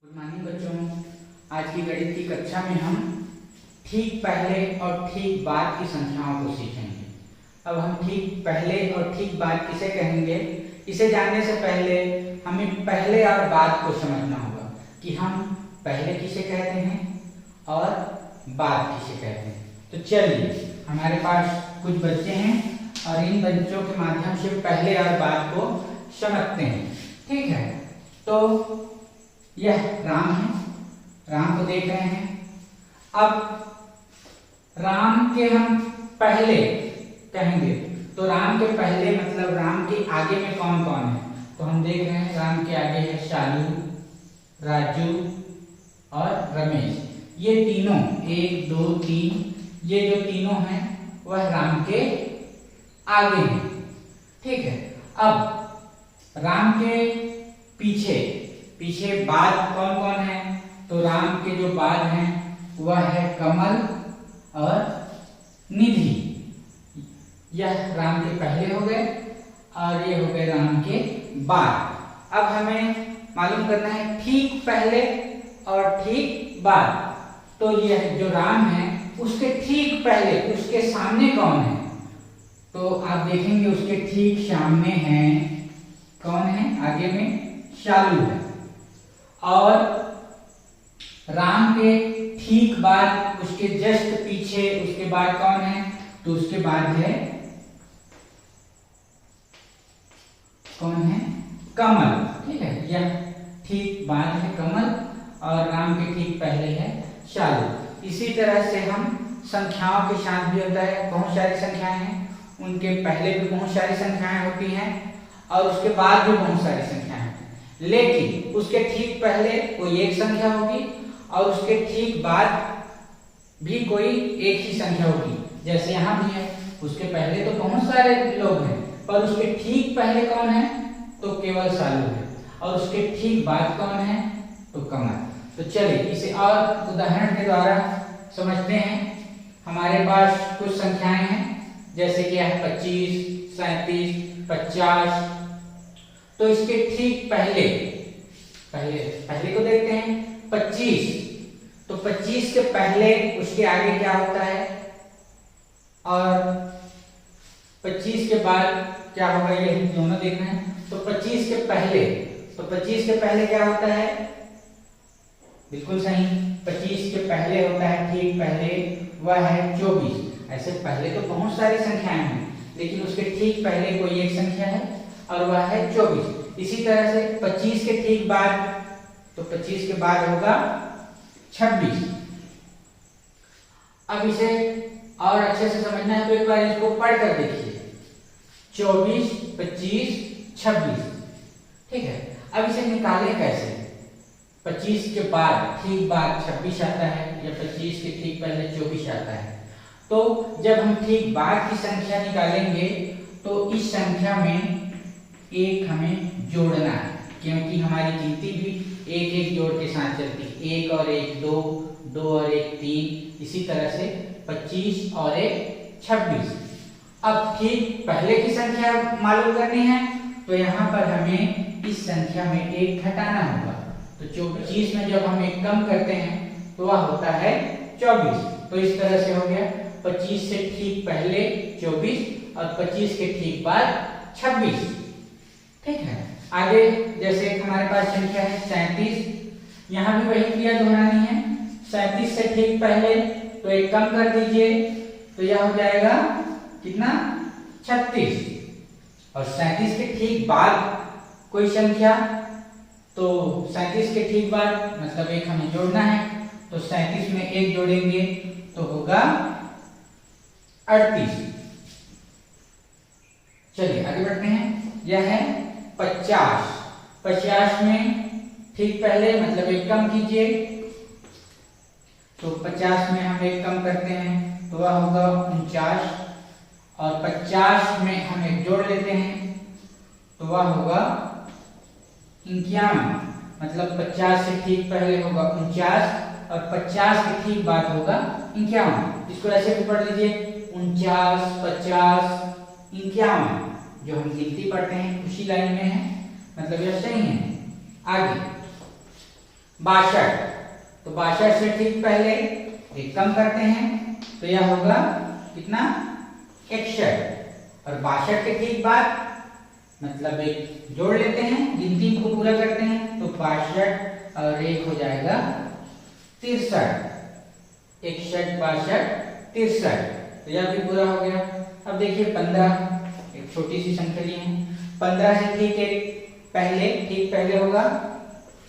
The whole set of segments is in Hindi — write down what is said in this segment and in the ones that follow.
गुड मॉर्निंग बच्चों। आज की गणित की कक्षा में हम ठीक पहले और ठीक बाद की संख्याओं को सीखेंगे। अब हम ठीक पहले और ठीक बाद किसे कहेंगे, इसे जानने से पहले हमें पहले और बाद को समझना होगा कि हम पहले किसे कहते हैं और बाद किसे कहते हैं। तो चलिए, हमारे पास कुछ बच्चे हैं और इन बच्चों के माध्यम से पहले और बाद को समझते हैं। ठीक है, तो यह राम है, राम को देख रहे हैं। अब राम के हम पहले कहेंगे तो राम के पहले मतलब राम के आगे में कौन कौन है, तो हम देख रहे हैं राम के आगे है शालू, राजू और रमेश। ये तीनों 1 2 3 ये जो तीनों हैं वह राम के आगे हैं। ठीक है, अब राम के पीछे पीछे बाद कौन कौन है, तो राम के जो बाद हैं वह है कमल और निधि। यह राम के पहले हो गए और ये हो गए राम के बाद। अब हमें मालूम करना है ठीक पहले और ठीक बाद। तो यह जो राम है उसके ठीक पहले उसके सामने कौन है, तो आप देखेंगे उसके ठीक सामने है कौन है, आगे में शालू है। और राम के ठीक बाद उसके जस्ट पीछे उसके बाद कौन है, तो उसके बाद है कौन है, कमल। ठीक है, यह ठीक बाद है कमल और राम के ठीक पहले है शालू। इसी तरह से हम संख्याओं के साथ भी होता है, बहुत सारी संख्याएं हैं, उनके पहले भी बहुत सारी संख्याएं होती हैं और उसके बाद भी बहुत सारी संख्याएं होती हैं, लेकिन उसके ठीक पहले कोई एक संख्या होगी और उसके ठीक बाद भी कोई एक ही संख्या होगी। जैसे यहाँ भी है, उसके पहले तो बहुत सारे लोग हैं पर उसके ठीक पहले कौन है, तो केवल शालू है और उसके ठीक बाद कौन है, तो कमल। तो चलिए इसे और उदाहरण के द्वारा समझते हैं। हमारे पास कुछ संख्याएं हैं जैसे कि है 25, 37, 50। तो इसके ठीक पहले को देखते हैं 25। तो 25 के पहले उसके आगे क्या होता है और 25 के बाद क्या होगा, ये दोनों देखना है। तो 25 के पहले क्या होता है, बिल्कुल सही, 25 के पहले होता है ठीक पहले वह है 24। ऐसे पहले तो बहुत सारी संख्याएं हैं लेकिन उसके ठीक पहले कोई एक संख्या है और वह है 24। इसी तरह से 25 के ठीक बाद, तो 25 के बाद होगा 26। अब इसे और अच्छे से समझना है तो एक बार इसको पढ़ कर देखिए, 24, 25, 26। ठीक है, अब इसे निकालें कैसे। 25 के बाद ठीक बाद 26 आता है या 25 के ठीक पहले 24 आता है। तो जब हम ठीक बाद की संख्या निकालेंगे तो इस संख्या में एक हमें जोड़ना है, क्योंकि हमारी गिनती भी एक एक जोड़ के साथ चलती है। 1 और 1 2, 2 और 1 3, इसी तरह से 25 और 1 26। अब ठीक पहले की संख्या मालूम करनी है तो यहाँ पर हमें इस संख्या में एक घटाना होगा। तो 25 में जब हम एक कम करते हैं तो वह होता है 24। तो इस तरह से हो गया 25 से ठीक पहले 24 और 25 के ठीक बाद 26। ठीक है, आगे जैसे हमारे पास संख्या है 37। यहाँ भी वही क्रिया दोहरानी है। 37 से ठीक पहले तो एक कम कर दीजिए तो यह हो जाएगा कितना, 36। और 37 के ठीक बाद कोई संख्या, तो 37 के ठीक बाद मतलब एक हमें जोड़ना है, तो 37 में एक जोड़ेंगे तो होगा 38। चलिए आगे बढ़ते हैं। यह है 50। 50 में ठीक पहले मतलब एक कम कीजिए, तो 50 में हम एक कम करते हैं तो वह होगा 49। और 50 में हम एक जोड़ लेते हैं तो वह होगा 51। मतलब 50 से ठीक पहले होगा 49 और 50 के ठीक बाद होगा 51। इसको ऐसे भी पढ़ लीजिए, 49, 50, 51। जो हम गिनती पढ़ते हैं उसी लाइन में है, मतलब यह सही है। आगे 62। तो 62 से ठीक पहले एक कम करते हैं तो यह होगा कितना 61 और 62 के ठीक बाद मतलब एक जोड़ लेते हैं, गिनती को पूरा करते हैं तो 62 और एक हो जाएगा 63। 61 62 63 तो यह भी पूरा हो गया। अब देखिए 15 एक छोटी सी संख्या ली है, 15 से ठीक पहले होगा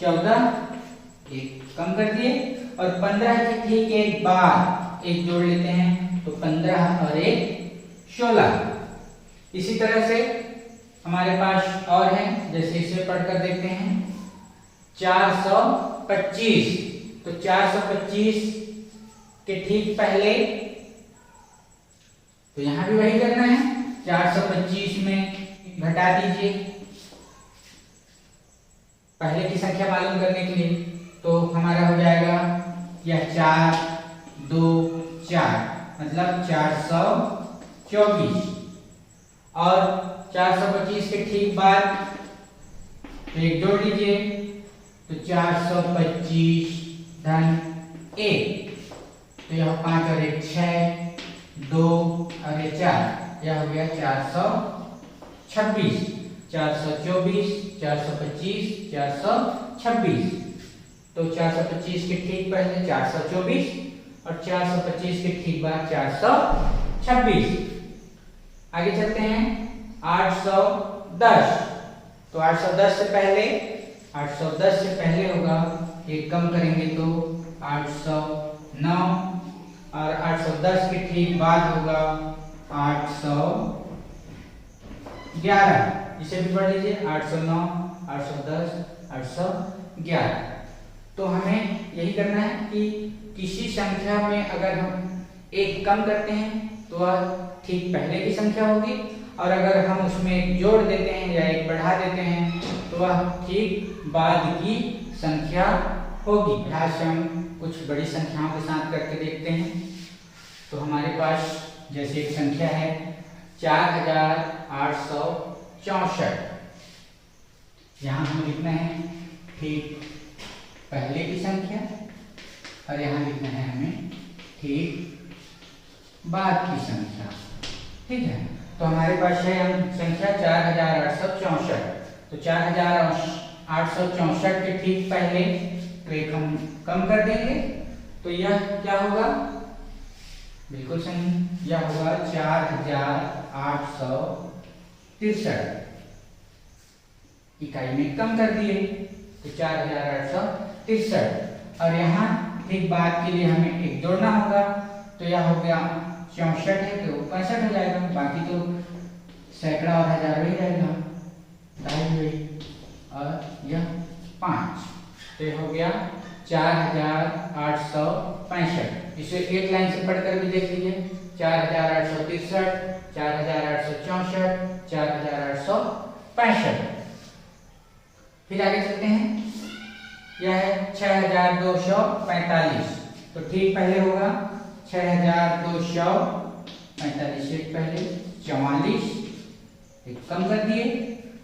14 एक कम कर दिए और 15 के ठीक एक बाद एक जोड़ लेते हैं तो 15 और एक 16। इसी तरह से हमारे पास और है, जैसे इसे पढ़कर देखते हैं 425। तो 425 के ठीक पहले तो यहां भी वही करना है, 425 में घटा दीजिए पहले की संख्या मालूम करने के लिए, तो हमारा हो जाएगा यह 4 2 4 मतलब 424 और 425 के ठीक बाद तो एक जोड़ लीजिए तो 425 धन 1 तो यह 5 और 1 6 2 और 4 यह हो गया 426। 424 425 426 तो 425 के ठीक पहले 424 और 425 के ठीक बाद 426। आगे चलते हैं 810। तो 810 से पहले होगा एक कम करेंगे तो 809 और 810 के ठीक बाद होगा 811। इसे भी पढ़ लीजिए 809 810 811। तो हमें यही करना है कि किसी संख्या में अगर हम एक कम करते हैं तो वह ठीक पहले की संख्या होगी और अगर हम उसमें एक जोड़ देते हैं या एक बढ़ा देते हैं तो वह ठीक बाद की संख्या होगी। अभ्यास हम कुछ बड़ी संख्याओं के साथ करके देखते हैं। तो हमारे पास जैसे एक संख्या है 4864। यहाँ हम लिखना है ठीक पहले की संख्या और यहाँ लिखना है हमें ठीक बाद की संख्या। ठीक है, तो हमारे पास है हम संख्या 4864। तो 4864 के ठीक पहले तो एक हम कम कर देंगे तो यह क्या होगा, बिल्कुल सही, यह होगा 4863 इकाई में कम कर दिए तो 4863 और यहाँ ठीक बाद के लिए हमें एक जोड़ना होगा तो यह हो गया 64 है तो 65 हो जाएगा, बाकी तो सैकड़ा और हजार ही रहेगा, और यह 5 तो यह हो गया 4865। इसे एक लाइन से पढ़कर भी देख लीजिए 4863 4864 4865। फिर आगे चलते हैं, यह है 6245। तो ठीक पहले होगा 6245 से पहले 44 एक कम कर दिए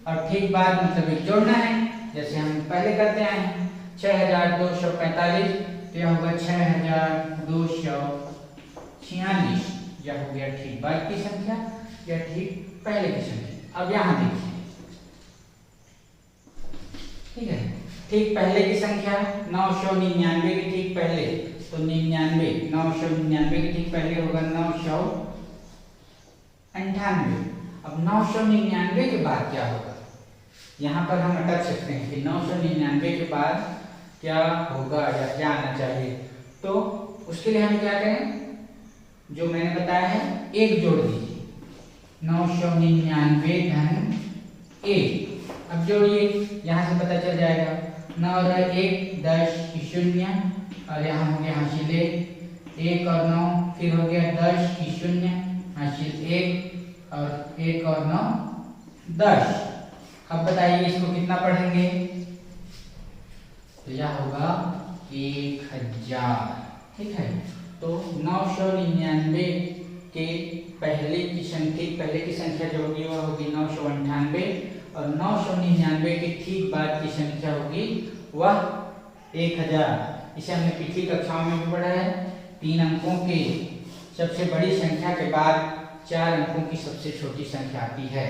और ठीक बाद मतलब एक जोड़ना है जैसे हम पहले करते आए हैं 6245 तो यह होगा 6246। यह हो गया ठीक बाद की संख्या या ठीक पहले की संख्या। अब यहाँ देखिए, ठीक है, ठीक पहले की संख्या 999 के ठीक पहले तो 999 के ठीक पहले होगा 998। अब 999 के बाद क्या होगा, यहाँ पर हम अटक सकते हैं कि 999 के बाद क्या होगा या क्या आना चाहिए। तो उसके लिए हम क्या करें, जो मैंने बताया है एक जोड़ दीजिए 999 धन 1। अब जोड़िए, यहाँ से पता चल जाएगा 9 और 1 10 की 0 और यहाँ हो गया हासिल 1 और 9 फिर हो गया 10 की 0 हासिल 1 और 1 और 9 10। अब बताइए इसको कितना पढ़ेंगे, तो यह होगा 1000। ठीक है, तो 999 के पहले की संख्या जो होगी वह होगी 998 और 999 के ठीक बाद की संख्या होगी वह 1000। इसे हमने पिछली कक्षाओं में भी पढ़ा है। 3 अंकों के सबसे बड़ी संख्या के बाद 4 अंकों की सबसे छोटी संख्या आती है,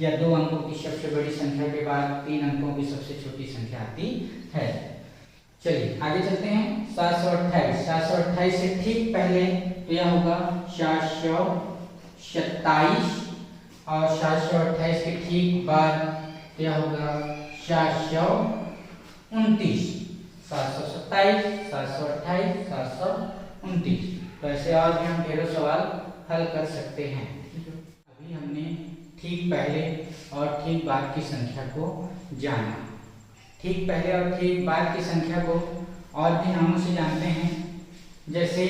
या 2 अंकों की सबसे बड़ी संख्या के बाद 3 अंकों की सबसे छोटी संख्या आती है। चलिए आगे चलते हैं। 728। 728 से ठीक पहले तो यह होगा 727, और 728 के ठीक बाद यह होगा 729। 727, 728, 729। तो ऐसे और भी हम ढेरों सवाल हल कर सकते हैं। अभी हमने ठीक पहले और ठीक बाद की संख्या को जाना। ठीक पहले और ठीक बाद की संख्या को और भी नामों से जानते हैं, जैसे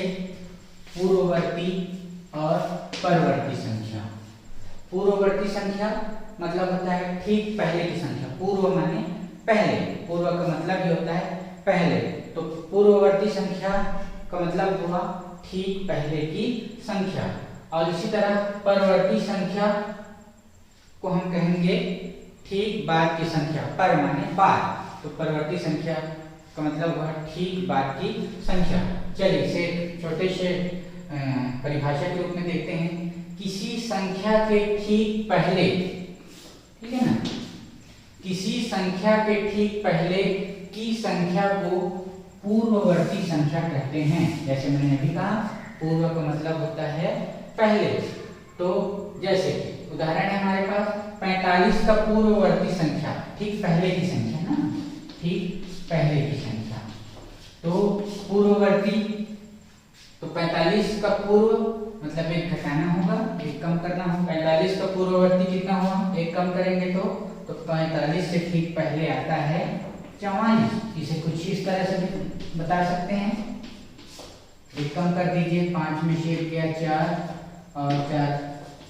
पूर्ववर्ती और परवर्ती संख्या। पूर्ववर्ती संख्या मतलब होता है ठीक पहले की संख्या। पूर्व माने पहले, पूर्व का मतलब ये होता है पहले। तो पूर्ववर्ती संख्या का मतलब हुआ ठीक पहले की संख्या। और इसी तरह परवर्ती संख्या को हम कहेंगे ठीक बाद की संख्या। पर माने बाद, तो परवर्ती संख्या का मतलब हुआ ठीक बाद की संख्या। चलिए इसे छोटे से परिभाषा के रूप में देखते हैं। किसी संख्या के ठीक पहले, ठीक है ना, किसी संख्या के ठीक पहले की संख्या को पूर्ववर्ती संख्या कहते हैं। जैसे मैंने अभी कहा, पूर्व का मतलब होता है पहले। तो जैसे उदाहरण है हमारे पास 45 का पूर्ववर्ती संख्या, ठीक पहले की संख्या ना, ठीक पहले की संख्या। तो पूर्ववर्ती, तो 45 का पूर्व मतलब 1 घटाना होगा, 1 कम करना होगा। 45 का पूर्ववर्ती कितना हुआ, 1 कम करेंगे तो 45 से ठीक पहले आता है 44। इसे कुछ इस तरह से भी बता सकते हैं। 1 कम कर दीजिए, 5 में से 1 गया 4 और 4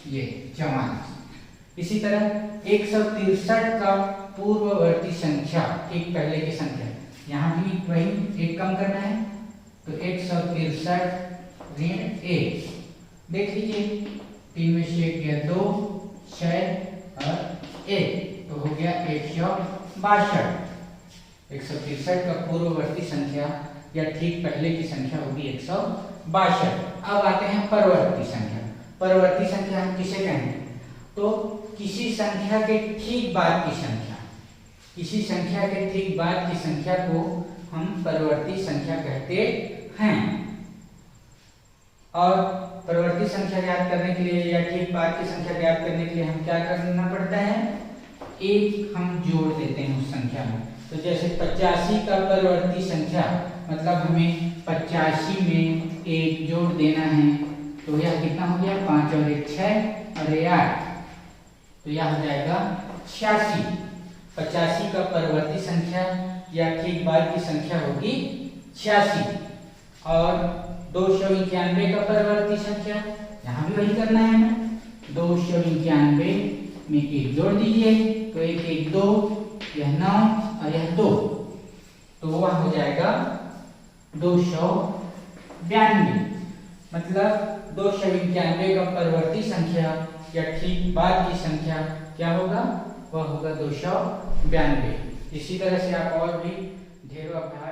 ये 44। इसी तरह 163 का पूर्ववर्ती संख्या, ठीक पहले की संख्या, यहाँ भी वही 1 कम करना है, तो 163 ऋण 1। देख लीजिए, 3 में से 1 गया 2, 6 और 1, तो हो गया 162। 163 का पूर्ववर्ती संख्या या ठीक पहले की संख्या होगी 162। अब आते हैं परवर्ती संख्या। परवर्ती संख्या हम किसे कहेंगे, तो किसी संख्या के ठीक बाद की संख्या, किसी संख्या के ठीक बाद की संख्या को हम परवर्ती संख्या कहते हैं। और परवर्ती संख्या ज्ञात करने के लिए या ठीक बाद की संख्या ज्ञात करने के लिए हम क्या करना पड़ता है, 1 हम जोड़ देते हैं उस संख्या में। तो जैसे 85 का परवर्ती संख्या मतलब हमें 85 में 1 जोड़ देना है, तो यह कितना हो गया, 5 और 1 6 और 8, तो यह हो जाएगा 86। 85 का परवर्ती संख्या या ठीक बाद की संख्या होगी 86। और 291 का परवर्ती संख्या, यहाँ भी वही करना है ना, 291 में 1 जोड़ दीजिए, तो 1 1 2, यह 9 और यह 2, तो वह हो जाएगा 292। मतलब 291 का परवर्ती संख्या या ठीक बाद की संख्या क्या होगा, वह होगा 292। इसी तरह से आप और भी ढेरों अभ्यास